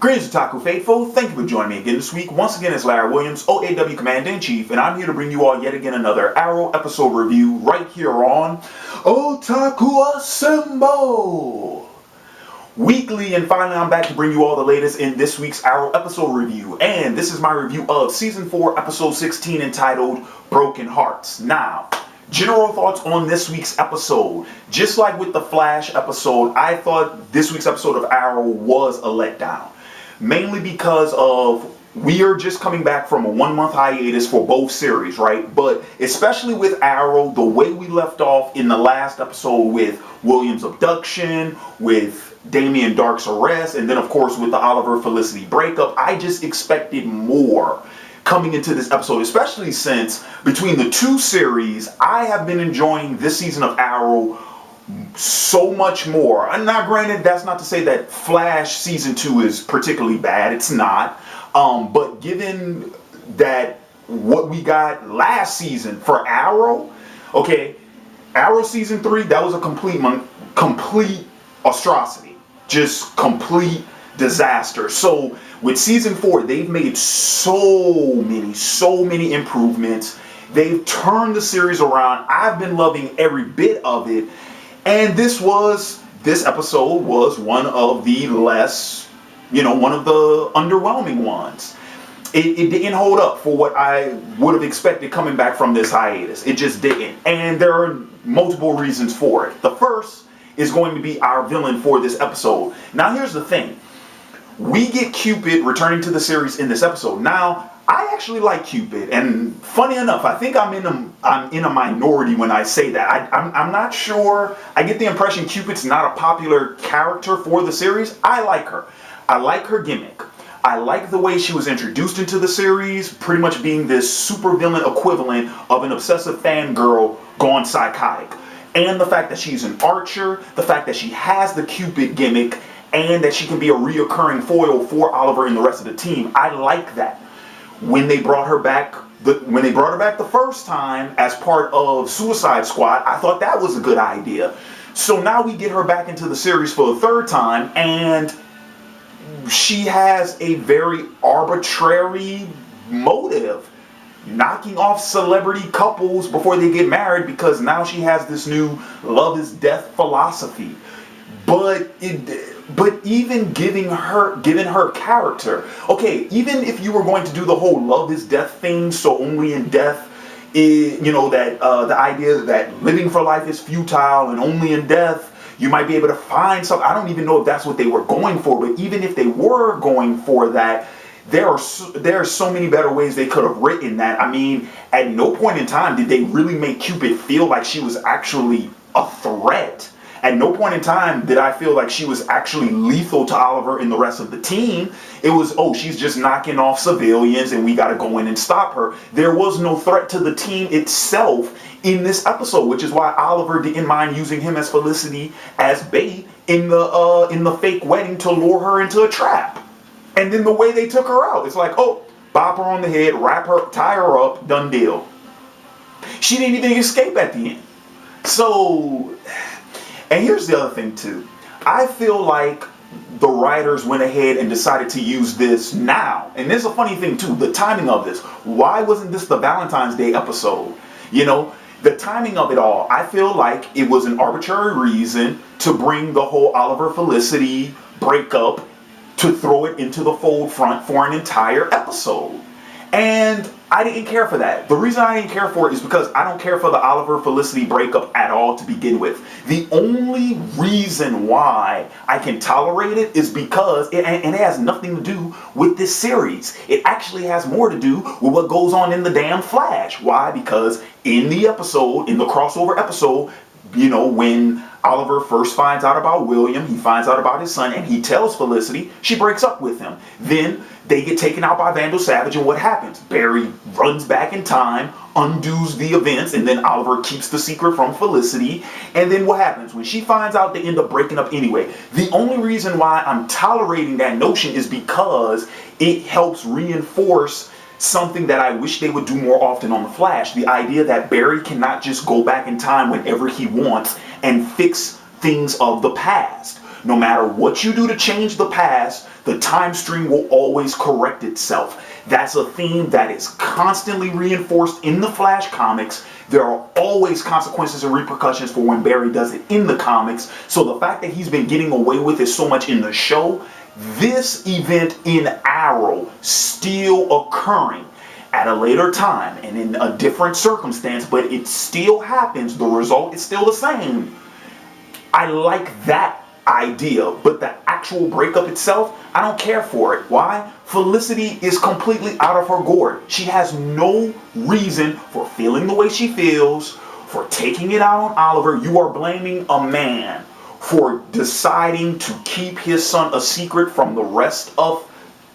Greetings, Otaku Faithful. Thank you for joining me again this week. Once again, it's Larry Williams, OAW Commander-in-Chief, and I'm here to bring you all yet again another Arrow episode review right here on Otaku Assemble! Weekly, and finally I'm back to bring you all the latest in this week's Arrow episode review. And this is my review of Season 4, Episode 16, entitled Broken Hearts. Now, general thoughts on this week's episode. Just like with the Flash episode, I thought this week's episode of Arrow was a letdown. Mainly because of we are just coming back from a 1-month hiatus for both series, right? But especially with Arrow, the way we left off in the last episode with William's abduction, with Damien Dark's arrest, and then of course with the Oliver Felicity breakup, I just expected more coming into this episode, especially since between the two series, I have been enjoying this season of Arrow so much more. And now granted, that's not to say that Flash season 2 is particularly bad. It's not. But given that what we got last season for Arrow, okay, Arrow season 3, that was a complete atrocity. Just complete disaster. So with season 4, they've made so many improvements. They've turned the series around. I've been loving every bit of it. And this episode was one of the less, one of the underwhelming ones. It didn't hold up for what I would have expected coming back from this hiatus. It just didn't. And there are multiple reasons for it. The first is going to be our villain for this episode. Now here's the thing. We get Cupid returning to the series in this episode. Now, I actually like Cupid, and funny enough, I think I'm in a minority when I say that. I'm not sure. I get the impression Cupid's not a popular character for the series. I like her. I like her gimmick. I like the way she was introduced into the series, pretty much being this supervillain equivalent of an obsessive fangirl gone psychotic. And the fact that she's an archer, the fact that she has the Cupid gimmick, and that she can be a reoccurring foil for Oliver and the rest of the team. I like that. When they brought her back the first time as part of Suicide Squad, I thought that was a good idea. So now we get her back into the series for the third time, and she has a very arbitrary motive, knocking off celebrity couples before they get married because now she has this new love is death philosophy. But even given her character, okay, even if you were going to do the whole love is death thing, so only in death, the idea that living for life is futile and only in death you might be able to find something. I don't even know if that's what they were going for, but even if they were going for that, there are so many better ways they could have written that. I mean, at no point in time did they really make Cupid feel like she was actually a threat. At no point in time did I feel like she was actually lethal to Oliver and the rest of the team. It was, oh, she's just knocking off civilians and we got to go in and stop her. There was no threat to the team itself in this episode, which is why Oliver didn't mind using him as Felicity as bait in the fake wedding to lure her into a trap. And then the way they took her out, it's like, oh, bop her on the head, wrap her, tie her up, done deal. She didn't even escape at the end. So, and here's the other thing too. I feel like the writers went ahead and decided to use this now. And there's a funny thing too, the timing of this. Why wasn't this the Valentine's Day episode? The timing of it all, I feel like it was an arbitrary reason to bring the whole Oliver Felicity breakup, to throw it into the fold front for an entire episode. And I didn't care for that. The reason I didn't care for it is because I don't care for the Oliver Felicity breakup at all to begin with. The only reason why I can tolerate it is because, and it has nothing to do with this series. It actually has more to do with what goes on in the damn Flash. Why? Because in the crossover episode, when Oliver first finds out about William, he finds out about his son, and he tells Felicity, she breaks up with him. Then they get taken out by Vandal Savage, and what happens? Barry runs back in time, undoes the events, and then Oliver keeps the secret from Felicity. And then what happens? When she finds out, they end up breaking up anyway. The only reason why I'm tolerating that notion is because it helps reinforce something that I wish they would do more often on The Flash. The idea that Barry cannot just go back in time whenever he wants and fix things of the past. No matter what you do to change the past The time stream will always correct itself. That's a theme that is constantly reinforced in the Flash comics. There are always consequences and repercussions for when Barry does it in the comics. So the fact that he's been getting away with it so much in the show, this event in Arrow still occurring at a later time and in a different circumstance, but it still happens. The result is still the same. I like that idea, but the actual breakup itself, I don't care for it. Why? Felicity is completely out of her gourd. She has no reason for feeling the way she feels, for taking it out on Oliver. You are blaming a man for deciding to keep his son a secret from the rest of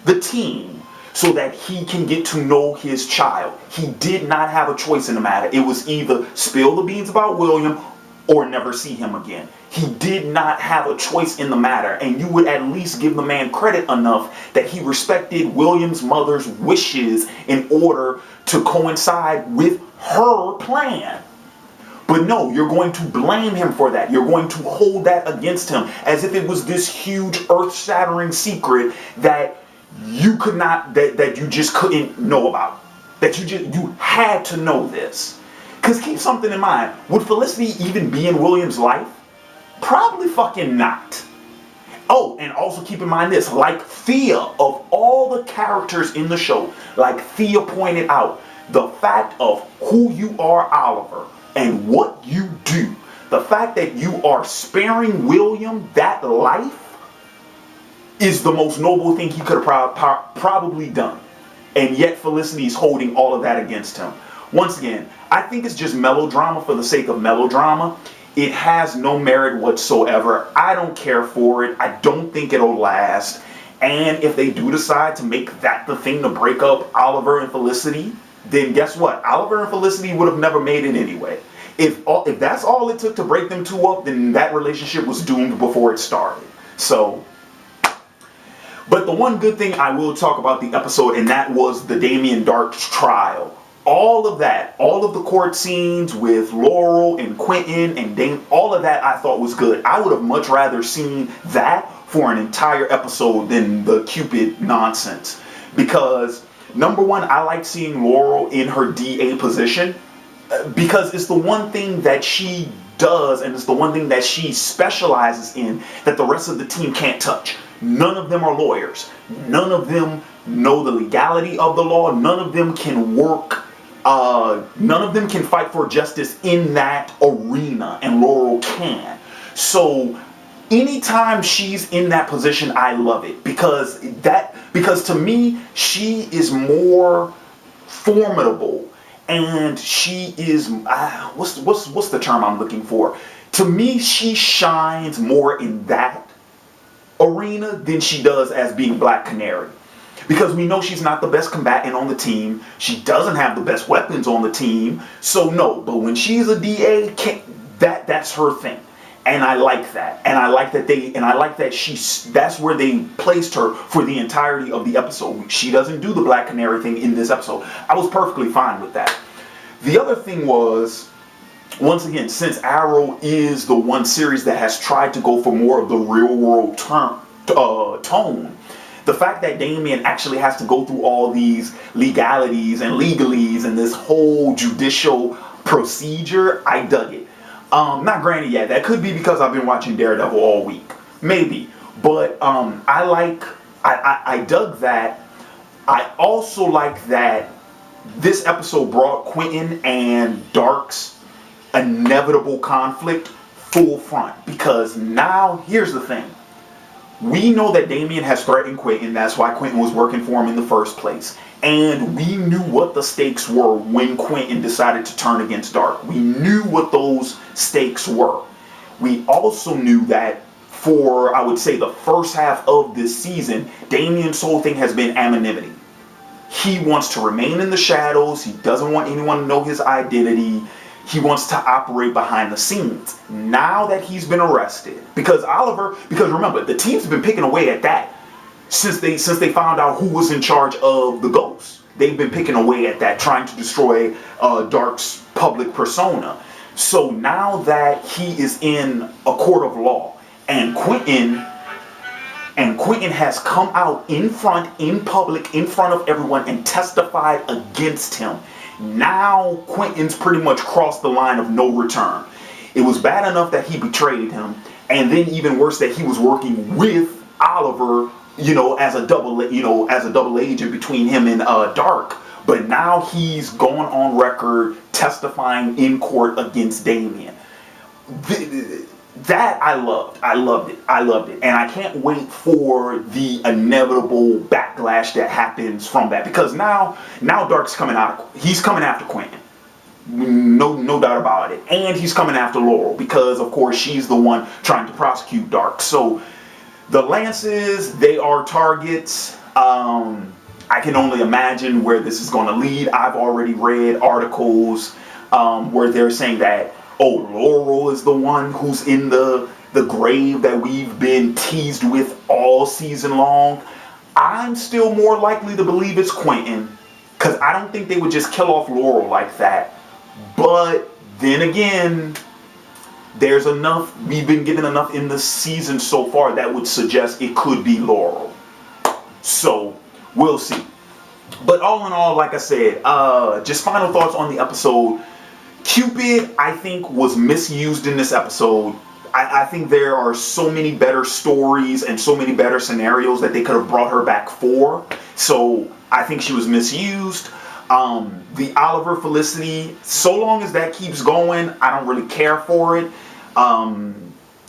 the team so that he can get to know his child. He did not have a choice in the matter. It was either spill the beans about William or never see him again. He did not have a choice in the matter, and you would at least give the man credit enough that he respected William's mother's wishes in order to coincide with her plan. But no, you're going to blame him for that. You're going to hold that against him as if it was this huge earth-shattering secret that you could not, that you just couldn't know about. That you had to know this. Because keep something in mind, would Felicity even be in William's life? Probably fucking not. Oh, and also keep in mind this, like Thea, of all the characters in the show, like Thea pointed out, the fact of who you are, Oliver, and what you do, the fact that you are sparing William that life is the most noble thing he could have probably done. And yet Felicity is holding all of that against him. Once again, I think it's just melodrama for the sake of melodrama. It has no merit whatsoever. I don't care for it. I don't think it'll last. And if they do decide to make that the thing to break up Oliver and Felicity, then guess what? Oliver and Felicity would have never made it anyway. If that's all it took to break them two up, then that relationship was doomed before it started. So, but the one good thing I will talk about the episode, and that was the Damien Darhk trial. All of that, all of the court scenes with Laurel and Quentin and Dame, all of that I thought was good. I would have much rather seen that for an entire episode than the Cupid nonsense. Because, number one, I like seeing Laurel in her DA position because it's the one thing that she does and it's the one thing that she specializes in that the rest of the team can't touch. None of them are lawyers. None of them know the legality of the law. None of them can work. None of them can fight for justice in that arena, and Laurel can. So anytime she's in that position, I love it because to me she is more formidable, and she is what's the term I'm looking for? To me, she shines more in that arena than she does as being Black Canary. Because we know she's not the best combatant on the team. She doesn't have the best weapons on the team. So no, but when she's a DA, that's her thing. And I like that. And I like that that's where they placed her for the entirety of the episode. She doesn't do the Black Canary thing in this episode. I was perfectly fine with that. The other thing was, once again, since Arrow is the one series that has tried to go for more of the real world tone, the fact that Damien actually has to go through all these legalities and legalese and this whole judicial procedure, I dug it. Not granted yet. That could be because I've been watching Daredevil all week. Maybe. But I dug that. I also like that this episode brought Quentin and Dark's inevitable conflict full front. Because now, here's the thing. We know that Damien has threatened Quentin. That's why Quentin was working for him in the first place. And we knew what the stakes were when Quentin decided to turn against Darhk. We knew what those stakes were. We also knew that for, I would say, the first half of this season, Damien's whole thing has been anonymity. He wants to remain in the shadows. He doesn't want anyone to know his identity. He wants to operate behind the scenes. Now that he's been arrested, because remember, the team's been picking away at that since they found out who was in charge of the Ghosts. They've been picking away at that, trying to destroy Dark's public persona. So now that he is in a court of law, and Quentin And Quentin has come out in front, in public, in front of everyone and testified against him. Now Quentin's pretty much crossed the line of no return. It was bad enough that he betrayed him, and then even worse that he was working with Oliver, as a double agent between him and Dark. But now he's going on record testifying in court against Damien. That I loved. I loved it. And I can't wait for the inevitable backlash that happens from that. Because now Dark's he's coming after Quentin. No doubt about it. And he's coming after Laurel because, of course, she's the one trying to prosecute Dark. So the Lances, they are targets. I can only imagine where this is going to lead. I've already read articles where they're saying that, Laurel is the one who's in the grave that we've been teased with all season long. I'm still more likely to believe it's Quentin, because I don't think they would just kill off Laurel like that. But then again, there's enough, we've been given enough in the season so far that would suggest it could be Laurel. So we'll see. But all in all, like I said, just final thoughts on the episode. Cupid, I think, was misused in this episode. I think there are so many better stories and so many better scenarios that they could have brought her back for. So I think she was misused. The Oliver Felicity, so long as that keeps going, I don't really care for it. I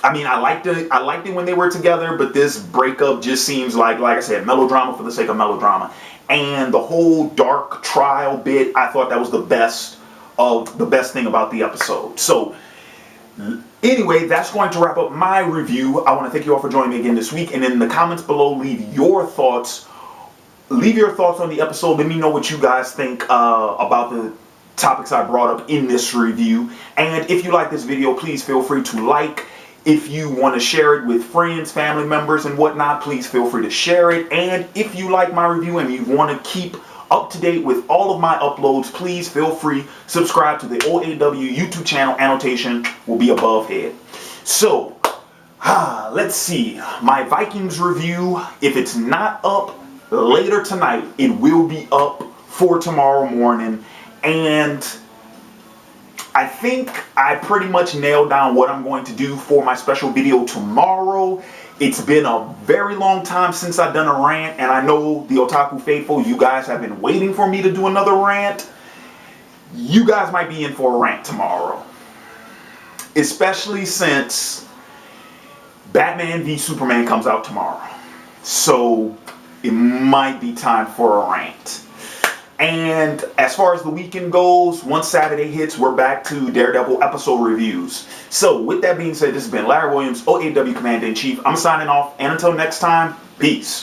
liked it when they were together, but this breakup just seems like I said, melodrama for the sake of melodrama. And the whole Dark trial bit, I thought that was the best thing about the episode. So anyway, that's going to wrap up my review. I want to thank you all for joining me again this week. And in the comments below, leave your thoughts on the episode. Let me know what you guys think about the topics I brought up in this review. And if you like this video, please feel free to like. If you want to share it with friends, family members, and whatnot, please feel free to share it. And if you like my review and you want to keep up to date with all of my uploads, please feel free subscribe to the OAW YouTube channel. Annotation will be above head. So let's see, my Vikings review, if it's not up later tonight, it will be up for tomorrow morning. And I think I pretty much nailed down what I'm going to do for my special video tomorrow. It's been a very long time since I've done a rant, and I know the Otaku faithful, you guys have been waiting for me to do another rant. You guys might be in for a rant tomorrow. Especially since Batman v Superman comes out tomorrow. So it might be time for a rant. And as far as the weekend goes, once Saturday hits, we're back to Daredevil episode reviews. So with that being said, this has been Larry Williams, OAW Commander-in-Chief. I'm signing off, and until next time, peace.